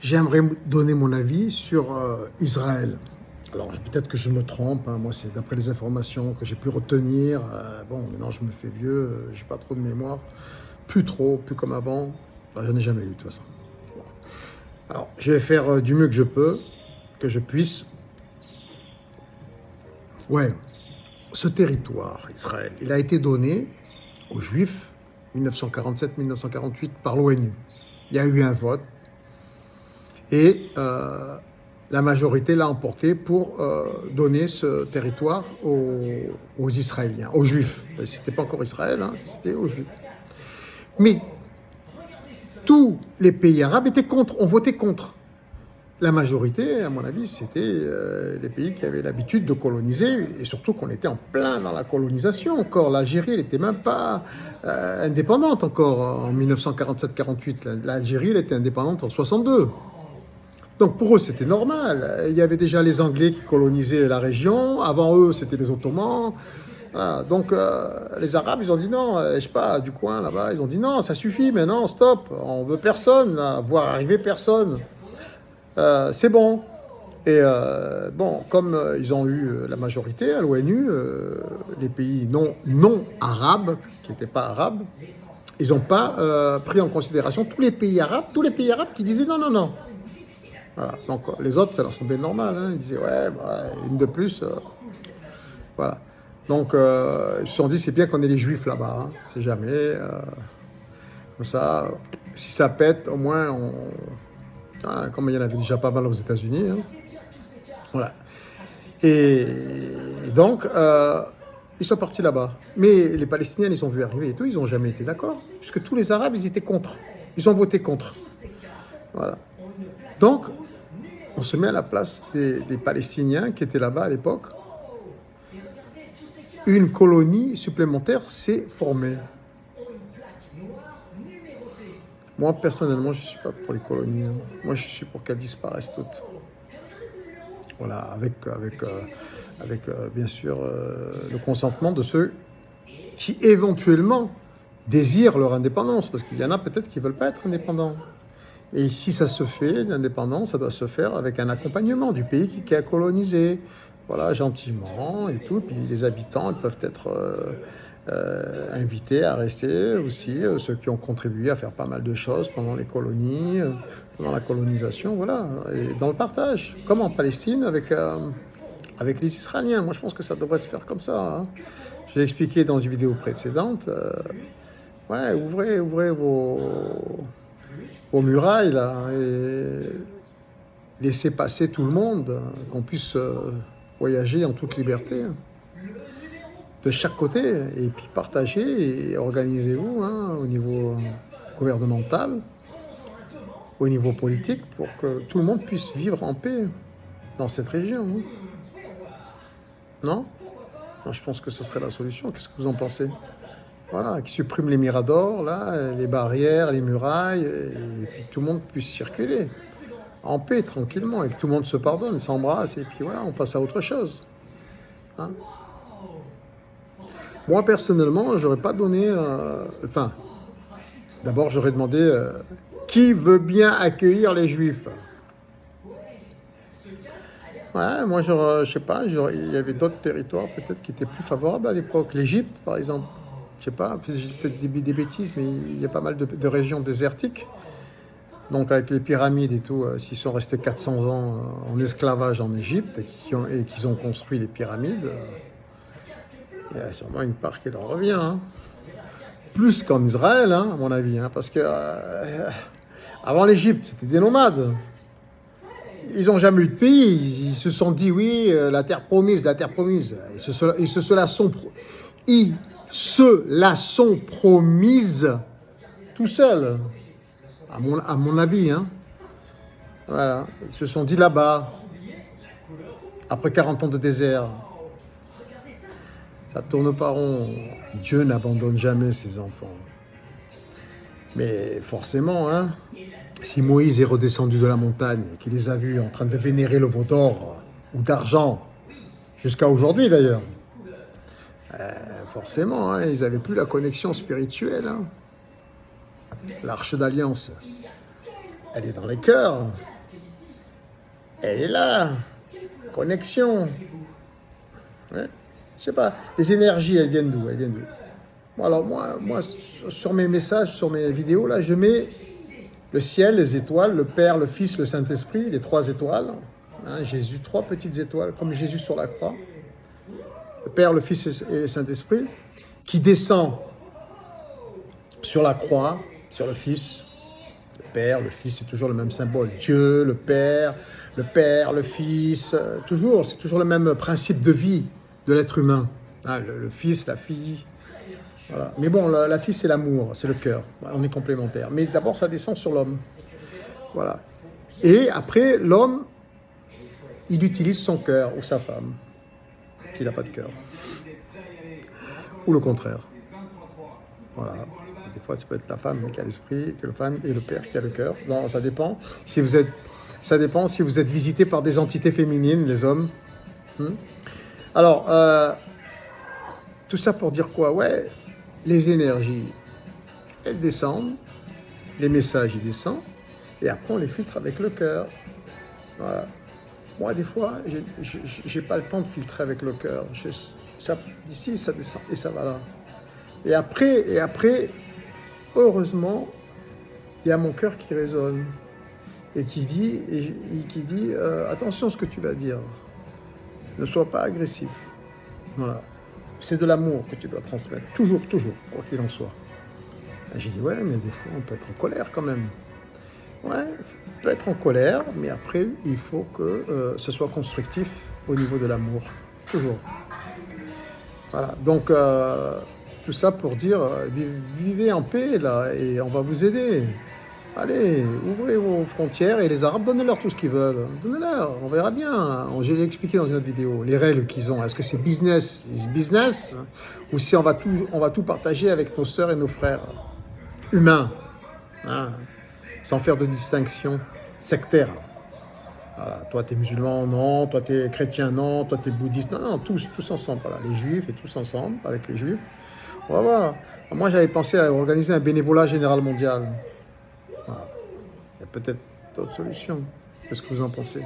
J'aimerais donner mon avis sur Israël. Alors peut-être que je me trompe, hein. Moi c'est d'après les informations que j'ai pu retenir. Bon, maintenant je me fais vieux, j'ai pas trop de mémoire, plus trop, plus comme avant. Enfin, j'en ai jamais eu de toute façon. Bon. Alors je vais faire du mieux que je peux, que je puisse. Ouais, ce territoire, Israël, il a été donné aux Juifs 1947-1948 par l'ONU. Il y a eu un vote et la majorité l'a emporté pour donner ce territoire aux Israéliens, aux Juifs. C'était pas encore Israël, hein, c'était aux Juifs. Mais tous les pays arabes étaient contre, ont voté contre. La majorité, à mon avis, c'était les pays qui avaient l'habitude de coloniser, et surtout qu'on était en plein dans la colonisation encore. L'Algérie, elle n'était même pas indépendante encore en 1947-48. L'Algérie, elle était indépendante en 62. Donc pour eux, c'était normal. Il y avait déjà les Anglais qui colonisaient la région. Avant eux, c'était les Ottomans. Voilà. Donc les Arabes, ils ont dit non, je sais pas, du coin là-bas, ils ont dit non, ça suffit maintenant, stop, on veut personne, là, voir arriver personne. C'est bon. Et bon, comme ils ont eu la majorité à l'ONU, les pays non arabes, qui n'étaient pas arabes, ils n'ont pas pris en considération tous les pays arabes qui disaient non, non, non. Voilà. Donc les autres, ça leur semblait normal. Hein. Ils disaient ouais, bah, une de plus. Voilà. Donc ils se sont dit c'est bien qu'on ait les Juifs là-bas. Hein. C'est jamais. Comme ça, si ça pète, au moins comme il y en avait déjà pas mal aux États-Unis. Hein. Voilà. Et donc, ils sont partis là-bas. Mais les Palestiniens, ils ont vu arriver et tout, ils n'ont jamais été d'accord. Puisque tous les Arabes, ils étaient contre. Ils ont voté contre. Voilà. Donc, on se met à la place des Palestiniens qui étaient là-bas à l'époque. Une colonie supplémentaire s'est formée. Moi, personnellement, je ne suis pas pour les colonies. Hein. Moi, je suis pour qu'elles disparaissent toutes. Voilà, avec bien sûr le consentement de ceux qui éventuellement désirent leur indépendance, parce qu'il y en a peut-être qui ne veulent pas être indépendants. Et si ça se fait, l'indépendance, ça doit se faire avec un accompagnement du pays qui a colonisé, voilà, gentiment et tout. Puis les habitants, ils peuvent être invités à rester aussi, ceux qui ont contribué à faire pas mal de choses pendant les colonies, pendant la colonisation, voilà, et dans le partage, comme en Palestine avec les Israéliens. Moi, je pense que ça devrait se faire comme ça. Hein. Je l'ai expliqué dans une vidéo précédente. Ouais, ouvrez vos murailles, là, et laissez passer tout le monde, qu'on puisse voyager en toute liberté, hein, de chaque côté, et puis partager, et organisez-vous hein, au niveau gouvernemental, au niveau politique, pour que tout le monde puisse vivre en paix dans cette région. Hein. Non ? Moi, je pense que ce serait la solution. Qu'est-ce que vous en pensez ? Voilà, qui supprime les miradors, là, les barrières, les murailles, et puis tout le monde puisse circuler en paix, tranquillement, et que tout le monde se pardonne, s'embrasse, et puis voilà, on passe à autre chose. Hein. Moi, personnellement, j'aurais pas donné... Enfin, d'abord, j'aurais demandé qui veut bien accueillir les Juifs. Ouais, moi, je sais pas, il y avait d'autres territoires peut-être qui étaient plus favorables à l'époque. L'Égypte, par exemple. Je sais pas, j'ai peut-être des bêtises, mais il y a pas mal de régions désertiques. Donc avec les pyramides et tout, s'ils sont restés 400 ans en esclavage en Égypte et qu'ils ont construit les pyramides, il y a sûrement une part qui leur revient. Hein. Plus qu'en Israël, hein, à mon avis. Hein, parce que avant l'Égypte, c'était des nomades. Ils n'ont jamais eu de pays. Ils se sont dit, oui, la terre promise, la terre promise. Ils se la sont promises tout seuls, à mon avis. Hein. Voilà. Ils se sont dit là-bas, après 40 ans de désert, ça tourne pas rond. Dieu n'abandonne jamais ses enfants. Mais forcément, hein, si Moïse est redescendu de la montagne et qu'il les a vus en train de vénérer le veau d'or ou d'argent, jusqu'à aujourd'hui d'ailleurs, forcément, hein, ils n'avaient plus la connexion spirituelle. Hein. L'Arche d'Alliance, elle est dans les cœurs. Elle est là. Connexion. Ouais. Je sais pas, les énergies, elles viennent d'où? Bon, alors moi, sur mes messages, sur mes vidéos, là, je mets le ciel, les étoiles, le Père, le Fils, le Saint-Esprit, les 3 étoiles. Hein, Jésus, 3 petites étoiles, comme Jésus sur la croix. Le Père, le Fils et le Saint-Esprit, qui descend sur la croix, sur le Fils. Le Père, le Fils, c'est toujours le même symbole. Dieu, le Père, le Fils, toujours, c'est toujours le même principe de vie de l'être humain. Hein, le Fils, la fille. Voilà. Mais bon, la fille, c'est l'amour, c'est le cœur. On est complémentaires. Mais d'abord, ça descend sur l'homme. Voilà. Et après, l'homme, il utilise son cœur ou sa femme, s'il n'a pas de cœur. Ou le contraire. Voilà. Des fois, ça peut être la femme qui a l'esprit, que le femme et le père qui a le cœur. Non, ça dépend. Ça dépend si vous êtes visité par des entités féminines, les hommes. Alors, tout ça pour dire quoi? Ouais, les énergies, elles descendent, les messages, ils descendent, et après, on les filtre avec le cœur. Voilà. Moi, des fois, j'ai pas le temps de filtrer avec le cœur. D'ici, ça descend, et ça va là. Et après, heureusement, il y a mon cœur qui résonne, et qui dit attention à ce que tu vas dire. Ne sois pas agressif. Voilà. C'est de l'amour que tu dois transmettre. Toujours, quoi qu'il en soit. Et j'ai dit, ouais, mais des fois, on peut être en colère quand même. Ouais, on peut être en colère, mais après, il faut que ce soit constructif au niveau de l'amour. Toujours. Voilà. Donc, tout ça pour dire, vivez en paix, là, et on va vous aider. Allez, ouvrez vos frontières et les Arabes, donnez-leur tout ce qu'ils veulent. Donnez-leur, on verra bien. Je l'ai expliqué dans une autre vidéo, les règles qu'ils ont. Est-ce que c'est business ou si on va tout partager avec nos sœurs et nos frères humains, hein, sans faire de distinction sectaire. Voilà, toi, tu es musulman, non. Toi, tu es chrétien, non. Toi, tu es bouddhiste. Non, tous ensemble. Voilà, les juifs et tous ensemble, avec les juifs. On va voir. Moi, j'avais pensé à organiser un bénévolat général mondial. Voilà. Il y a peut-être d'autres solutions. Qu'est-ce que vous en pensez?